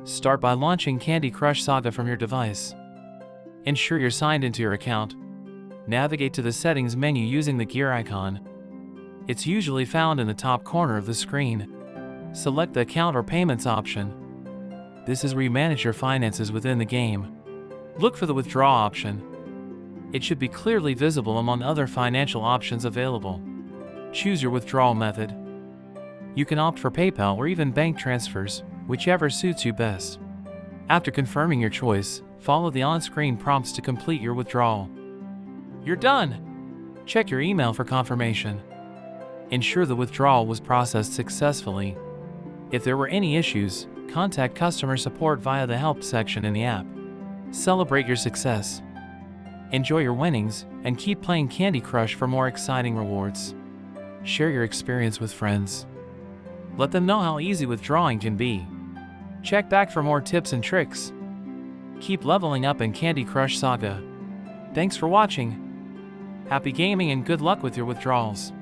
Start by launching Candy Crush Saga from your device. Ensure you're signed into your account. Navigate to the settings menu using the gear icon. It's usually found in the top corner of the screen. Select the account or payments option. This is where you manage your finances within the game. Look for the withdraw option. It should be clearly visible among other financial options available. Choose your withdrawal method. You can opt for PayPal or even bank transfers, whichever suits you best. After confirming your choice, follow the on-screen prompts to complete your withdrawal. You're done! Check your email for confirmation. Ensure the withdrawal was processed successfully. If there were any issues, contact customer support via the help section in the app. Celebrate your success. Enjoy your winnings, and keep playing Candy Crush for more exciting rewards. Share your experience with friends. Let them know how easy withdrawing can be. Check back for more tips and tricks. Keep leveling up in Candy Crush Saga. Thanks for watching. Happy gaming and good luck with your withdrawals.